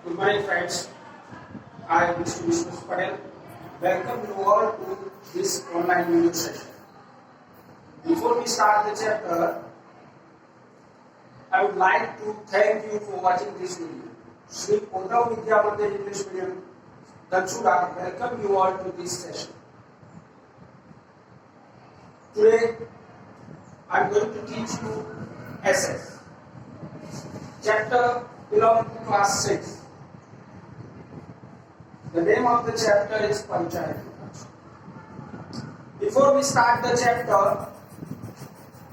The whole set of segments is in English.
Good morning, friends. I am Mr. Vishnu Patel. Welcome you all to this online video session. Before we start the chapter, I would like to thank you for watching this video. Sri Uddhav Vidya Mandir English Medium, Dhansuda, welcome you all to this session. Today, I am going to teach you SS. Chapter belongs to class 6. The name of the chapter is Panchayat. Before we start the chapter,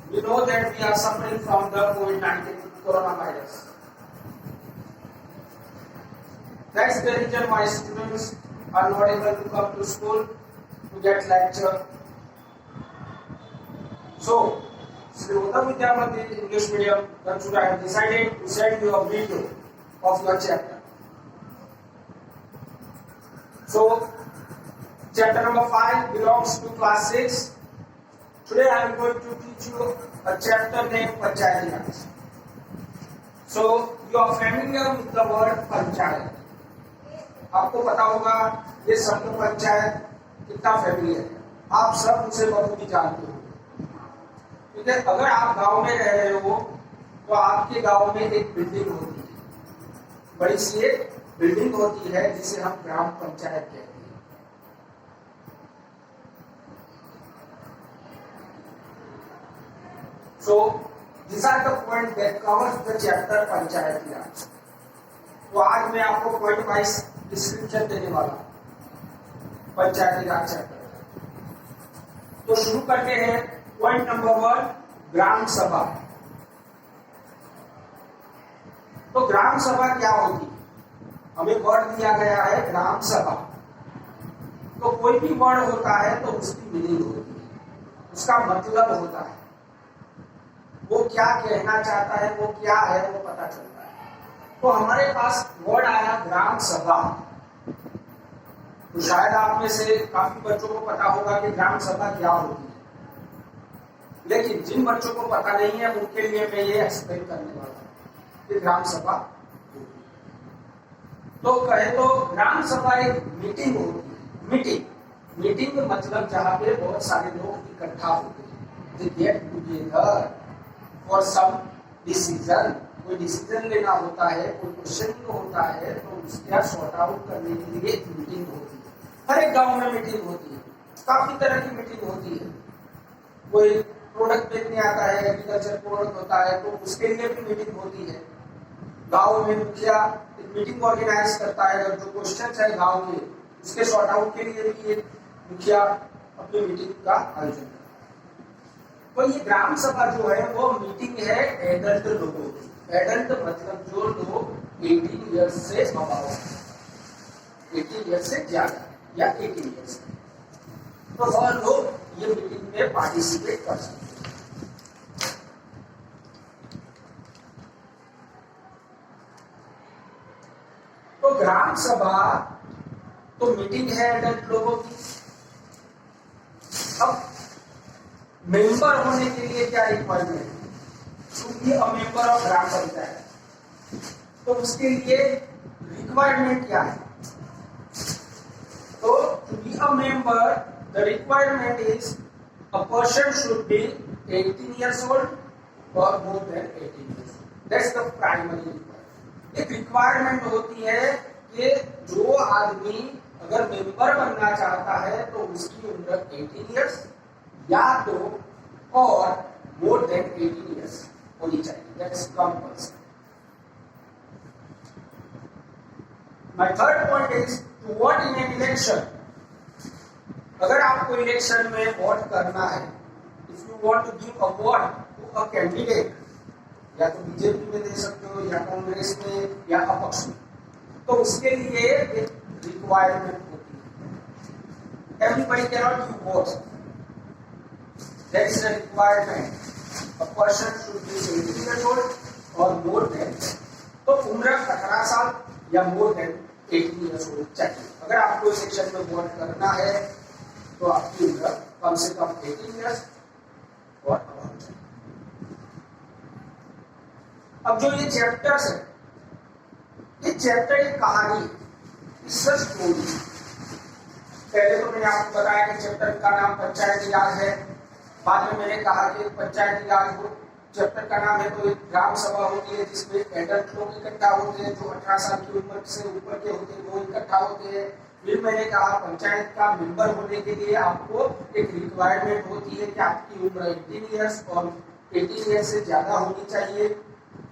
we know that we are suffering from the COVID-19 coronavirus. That's the reason why students are not able to come to school to get lecture. So, Sri Uddhav Vidya Mandir English Medium, Dhansuda, have decided to send you a video of your chapter. So, chapter number 5 belongs to class 6. Today I am going to teach you a chapter named Panchayati Raj. So, you are familiar with the word Panchayat. आपको पता होगा ये शब्द पंचायत कितना familiar है. आप सब उसे बहुत ही जानते हो. क्योंकि अगर आप गांव में रह रहे हो तो आपके गांव में एक बिल्डिंग होती है, बड़ी सी एक बिल्डिंग होती है जिसे हम ग्राम पंचायत कहते हैं. So these are the points that covers the chapter पंचायती राज. तो आज मैं आपको पॉइंट वाइज डिस्क्रिप्शन देने वाला हूं पंचायती राज चैप्टर. तो शुरू करते हैं. पॉइंट नंबर 1, ग्राम सभा. तो ग्राम सभा क्या होती है? हमें वर्ड दिया गया है ग्राम सभा. तो कोई भी वर्ड होता है तो उसकी मीनिंग होती है, उसका मतलब होता है, वो क्या कहना चाहता है, वो क्या है, वो पता चलता है. तो हमारे पास वर्ड आया ग्राम सभा. तो शायद आप में से काफी बच्चों को पता होगा कि ग्राम सभा क्या होती है, लेकिन जिन बच्चों को पता नहीं है उनके लिए मैं ये एक्सप्लेन करने वाला हूं कि ग्राम सभा. तो कहे तो ग्राम सभा एक मीटिंग होती है. मीटिंग मतलब जहां पे बहुत सारे लोग इकट्ठा होते हैं, they get together for some decision. कोई डिसीजन लेना होता है, कोई क्वेश्चन होता है, तो उसका सॉर्ट आउट करने के लिए मीटिंग होती है. हर एक गांव में मीटिंग होती है, काफी तरह की मीटिंग होती है. कोई प्रोडक्ट बेचने आता है, एग्रीकल्चर प्रोडक्ट होता है, तो उसके लिए भी मीटिंग होती है. गांव में मुखिया मीटिंग ऑर्गेनाइज करता है, अगर जो क्वेश्चन है गांव के उसके सॉर्ट आउट के लिए भी एक मुखिया अपनी मीटिंग का आयोजन करता है. तो ये ग्राम सभा जो है वो मीटिंग है एडल्ट लोगों की. एडल्ट मतलब जो लोग 18 ईयर्स से अबाव, 18 ईयर्स से ज्यादा या 18 ईयर्स, तो वह लोग ये मीटिंग में पार्टिसिपेट कर सकते हैं. तो ग्राम सभा तो मीटिंग है एडल्ट लोगों की. अब मेंबर होने के लिए क्या रिक्वायरमेंट है? To be a member of gram panchayat. तो उसके लिए रिक्वायरमेंट क्या है? तो to be a member the requirement is a person should be 18 years old or more than 18 years old. That's the primary requirement. एक रिक्वायरमेंट होती है कि जो आदमी अगर मेंबर बनना चाहता है तो उसकी उम्र 18 ईयर्स या तो और मोर देन 18 ईयर्स होनी चाहिए. That's compulsory. My third point is to vote in an election. अगर आपको इलेक्शन में वोट करना है, if you want to give a vote to a candidate, या तो बीजेपी में दे सकते हो या कांग्रेस में या अपक्ष में, तो उसके लिए एक रिक्वायरमेंट होती है. Everybody cannot give vote. There is a requirement. A person should be 18 years old और मोर देन, तो उम्र 18 साल या मोर देन 18 years old चाहिए. अगर आपको इलेक्शन में वोट करना है तो आपकी उम्र कम से कम 18 years और अबाउट चाहिए. अब जो ये चैप्टर्स है, ये चैप्टर एक कहानी है, इट्स अ स्टोरी। पहले तो मैंने आपको बताया कि चैप्टर का नाम पंचायती राज है, बाद में मैंने कहा कि पंचायती राज हो चैप्टर का नाम है तो एक ग्राम सभा होती है जिसमें एडल्ट लोग इकट्ठा होते हैं, जो 18 साल की उम्र से ऊपर के होते हैं वो इकट्ठा होते हैं। फिर मैंने कहा पंचायत का मेंबर होने के लिए आपको एक रिक्वायरमेंट होती है कि आपकी उम्र 18 इयर्स और 18 इयर्स से ज्यादा होनी चाहिए।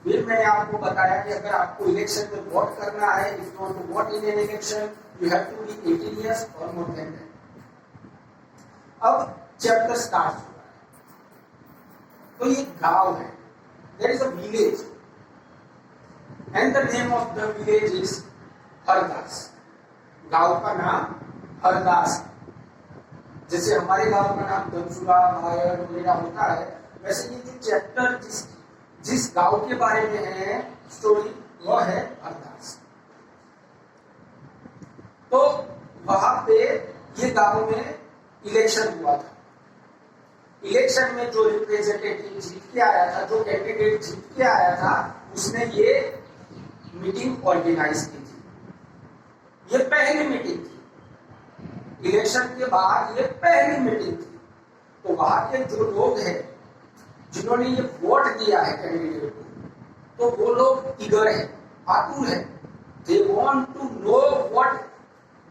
फिर मैंने आपको बताया कि अगर आपको इलेक्शन में वोट करना है, if you want to vote in an election you have to be 18 years और मोर देन दैट। अब चैप्टर स्टार्ट हो रहा है। तो ये गांव है, there is a village and the name of the village is Hardas. गांव का नाम हरदास। जैसे हमारे गांव का नाम धनसुरा भायर वगैरह होता है, वैसे ये जो चैप्टर जिस गांव के बारे में है स्टोरी वो है हरदास। तो वहां पे ये गांव में इलेक्शन हुआ था। इलेक्शन में जो रिप्रेजेंटेटिव जीत के आया था, जो कैंडिडेट जीत के आया था, उसने ये मीटिंग ऑर्गेनाइज की थी। ये पहली मीटिंग थी, इलेक्शन के बाद ये पहली मीटिंग थी। तो वहां के जो लोग हैं जिन्होंने ये वोट दिया है कैंडिडेट को, तो वो लोग ईगर है, आतुर है। They want to know what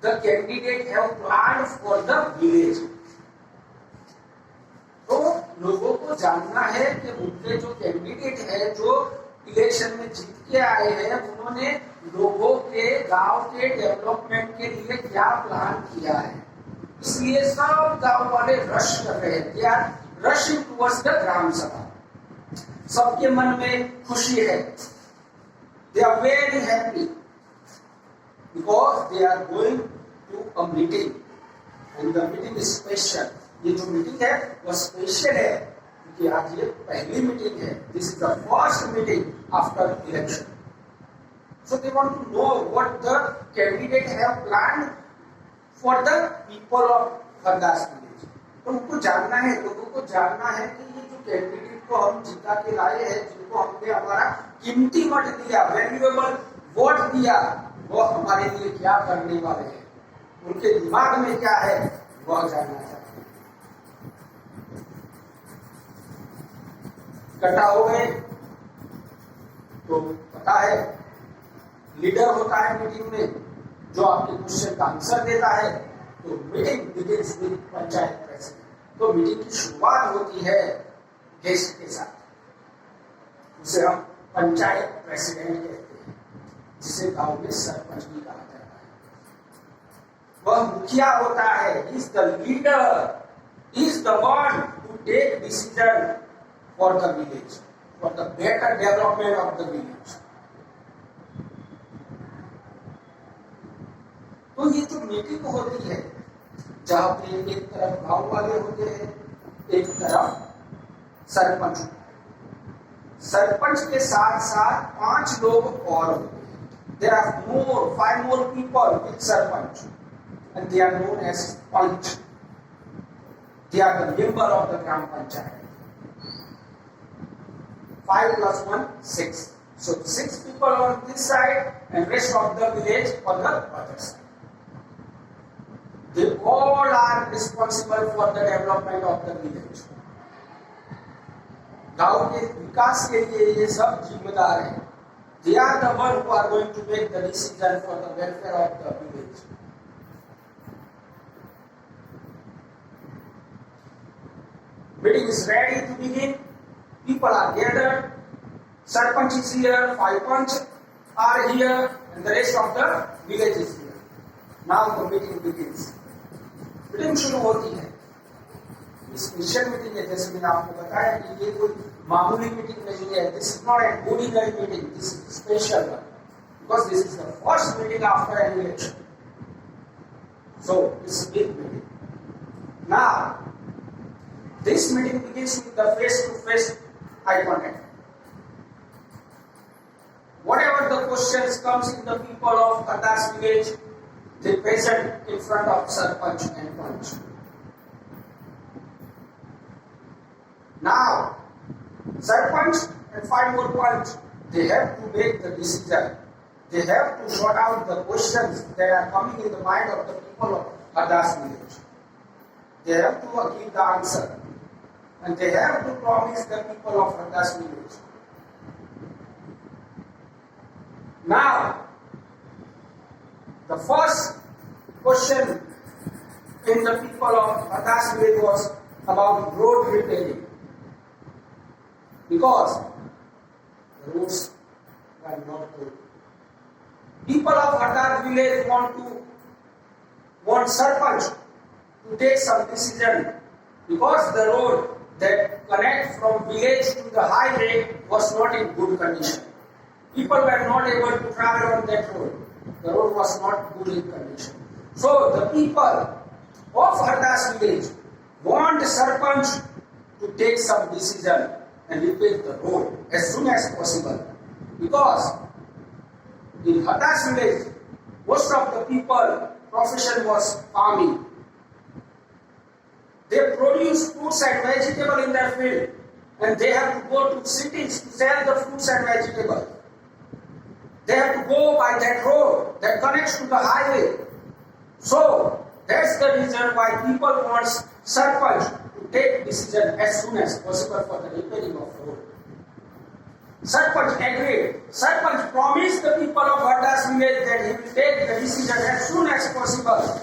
the candidate have planned for the village. तो लोगों को जानना है कि उनके जो कैंडिडेट है, जो इलेक्शन में जीत के आए हैं, उन्होंने लोगों के गांव के डेवलपमेंट के लिए क्या प्लान किया है। इसलिए सब गांव वाले रश कर रहे हैं, they are rushing towards the gram sabha. सबके मन में खुशी है, they are very happy because they are going to a meeting and the meeting is special. ये जो मीटिंग है वो स्पेशल है क्योंकि आज ये पहली मीटिंग है। This is the first meeting after election. So they want to know what the candidate have planned for the people of Hardas village. तो उनको जानना है, लोगों को जानना है कि ये जो कैंडिडेट को हम जिता के लाए हैं, जिनको हमने हमारा कीमती मत दिया, वैल्यूएबल वोट दिया, वो हमारे लिए क्या करने वाले हैं, उनके दिमाग में क्या है, वह जानना चाहते हैं। इकट्ठा हो गए तो पता है लीडर होता है मीटिंग में जो आपके क्वेश्चन का आंसर देता है। तो meeting begins with panchayat president. तो मीटिंग की शुरुआत होती है गेस्ट के साथ, उसे हम पंचायत प्रेसिडेंट कहते हैं, जिसे गांव में सरपंच भी कहा जाता है। वह मुखिया होता है, is the leader, is the one to take decision for the village, for the better development of the village. तो ये जो मीटिंग होती है, जहां पे एक तरफ गांव वाले होते हैं, एक तरफ सरपंच। सरपंच के साथ साथ 5 लोग और होते हैं। There are 5 more people with sarpanch and they are known as panch. They are the member of the gram panchayat। 5 plus 1 6। So 6 people on this side and rest of the village on the other side. They all are responsible for the development of the village. गांव के विकास के लिए ये सब जिम्मेदार हैं। They are the one who are going to make the decision for the welfare of the village. Meeting is ready to begin. People are gathered. Sarpanch is here, 5 panch are here, and the rest of the village is here. Now the meeting begins. Meeting शुरू होती है। Special meeting है, जैसे मैंने आपको बताया कि ये कोई मामूली मीटिंग नहीं है। This is not an ordinary meeting, this is special one because this is the first meeting after an election. So it's a big meeting. Now this meeting begins with the face to face eye contact. Whatever the questions comes in the people of Hardas village, they present in front of Sarpanch and Panch. Now, Sarpanch and 5 more Panch, they have to make the decision they have to sort out the questions that are coming in the mind of the people of Hardas village. They have to give the answer. And they have to promise the people of Hardas village. Now, the first question in the people of Hardas village was about road repairing. Because the roads are not good. People of Hardas village want Sarpanch to take some decision because the road that connects from village to the highway was not in good condition. People were not able to travel on that road. The road was not good in condition. So the people of Hardas village want Sarpanch to take some decision and repair the road as soon as possible. Because in Hardas village, most of the people profession was farming. They produce fruits and vegetables in their field, and they have to go to cities to sell the fruits and vegetables. They have to go by that road that connects to the highway. So that's the reason why people want Sarpanch to take decision as soon as possible for the repairing of road. Sarpanch agreed. Sarpanch promised the people of Hardas village that he will take the decision as soon as possible.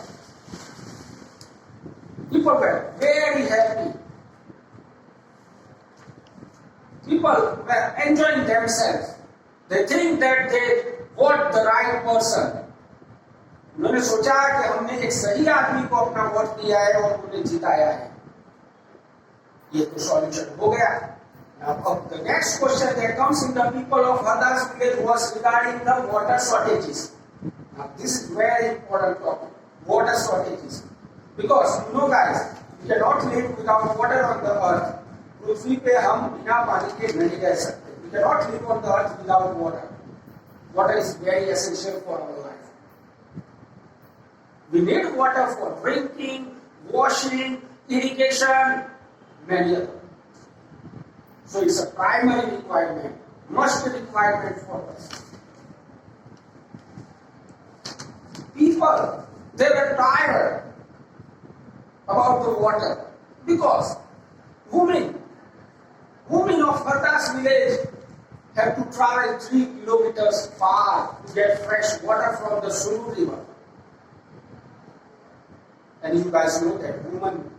People were very happy. People were enjoying themselves. They think that they vote the right person. उन्होंने सोचा कि हमने एक सही आदमी को अपना vote दिया है और उन्हें जिताया है. ये तो सॉल्यूशन हो गया. Now, the next question that comes in the people of Hardas village was regarding the water shortages. Now, this is very important topic. Water shortages. Because you know guys, we cannot live without water on the earth. पृथ्वी पे हम बिना पानी के नहीं रह सकते. We cannot live on the earth without water. Water is very essential for our life. We need water for drinking, washing, irrigation, many others. So it's a primary requirement, must be requirement for us. People, they were tired about the water because women of Hardas village have to travel 3 kilometers far to get fresh water from the Suru river. And you guys know that women,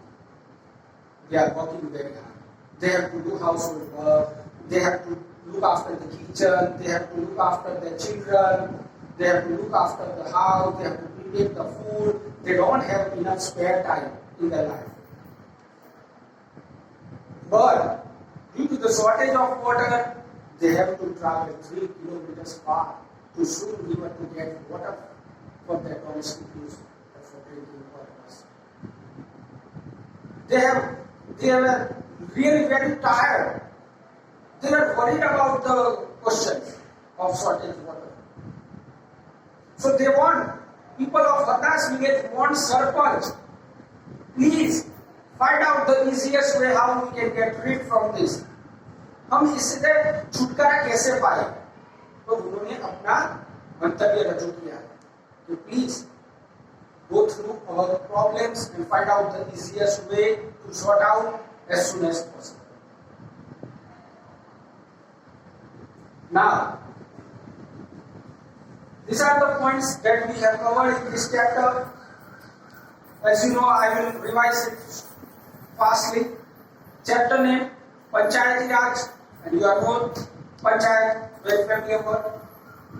they are working very hard. They have to do household work, they have to look after the kitchen, they have to look after their children, they have to look after the house, they have to prepare the food. They don't have enough spare time in their life. But due to the shortage of water, they have to travel 3 kilometers far to Suru river to get water for their domestic use or for drinking purpose. They were really very tired. They were worried about the questions of shortage water. So they want, people of Hardas village want Sarpanch, please find out the easiest way how we can get rid from this. हम इससे छुटकारा कैसे पाए? तो उन्होंने अपना मंतव्य रजू किया कि please go through our problems and find out the easiest way to sort out as soon as possible. Now, these are the points that we have covered in this chapter. As you know, I will revise it fastly. Chapter name, Panchayati Raj, and you are both Panchayat, very familiar word.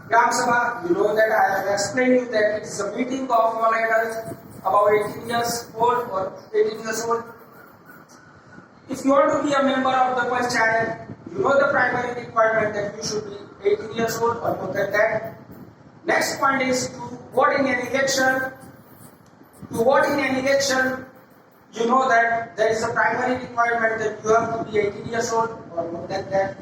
Gram Sabha, you know that I have explained you that it is a meeting of all adults about 18 years old or 18 years old. If you want to be a member of the Panchayat, you know the primary requirement that you should be 18 years old or more than that. Next point is to vote in an election. To vote in an election, you know that there is a primary requirement that you have to be 18 years old or more than that.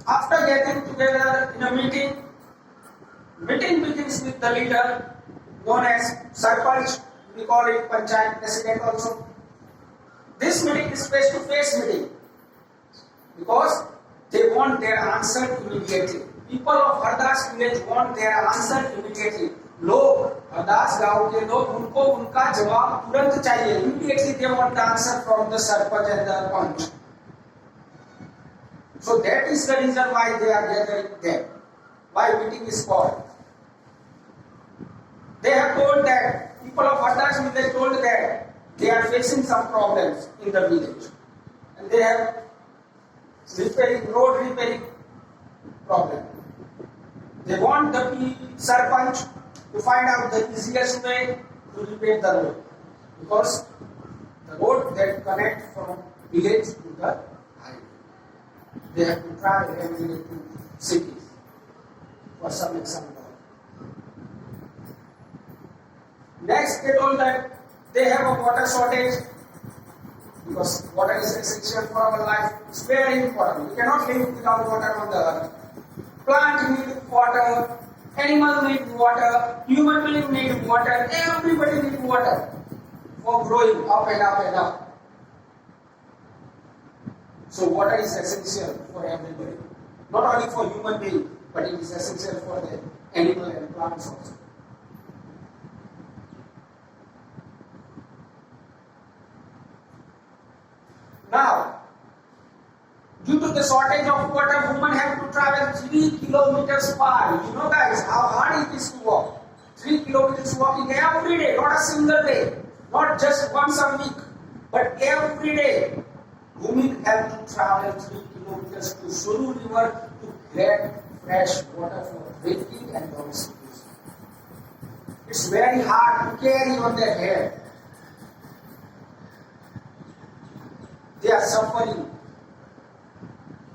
After getting together in a meeting begins with the leader known as Sarpanch. We call it Panchayat President also. This meeting is face-to-face meeting because They want their answer immediately. People of Hardas village want their answer immediately. लोग हरदास गांव के लोग उनको उनका जवाब तुरंत चाहिए. Immediately they want the answer from the Sarpanch and the Panch. So that is the reason why they are gathering there. Why meeting is called. They have told that people of Hardas village told that they are facing some problems in the village, and they have road repairing problem. They want the Sarpanch to find out the easiest way to repair the road, because the road that connects from village to the highway, they have to travel every day to cities for some example. Next, they told that they have a water shortage, because water is essential for our life. It's very important. We cannot live without water on the earth. Plant need water, animal need water, human being need water, everybody need water for growing up and up and up. So water is essential for everybody. Not only for human being, but it is essential for the animal and plants also. Now, due to the shortage of water, women have to travel 3 kilometers far. You know guys, how hard it is to walk. 3 kilometers walking every day, not a single day. Not just once a week, but every day. Women have to travel 3 kilometers to Suru River to get fresh water for drinking and domestic use. It's very hard to carry on their head. They are suffering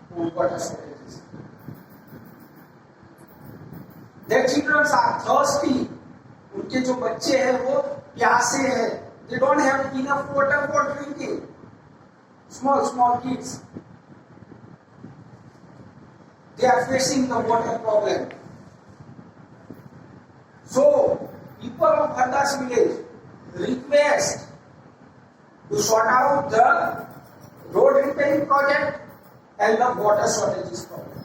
from water shortages. Their children are thirsty. उनके जो बच्चे हैं वो प्यासे हैं. They don't have enough water for drinking. Small kids. They are facing the water problem. So, people of Hardas village request to sort out the road repairing project and the water shortages problem.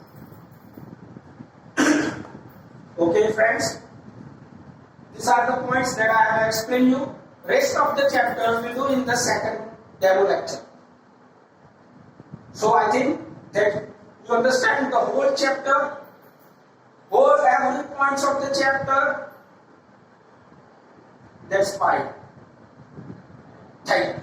Okay, friends, these are the points that I have explained you. Rest of the chapter we will do in the second demo lecture. So I think that you understand the whole chapter, every points of the chapter. That's fine. Thank you.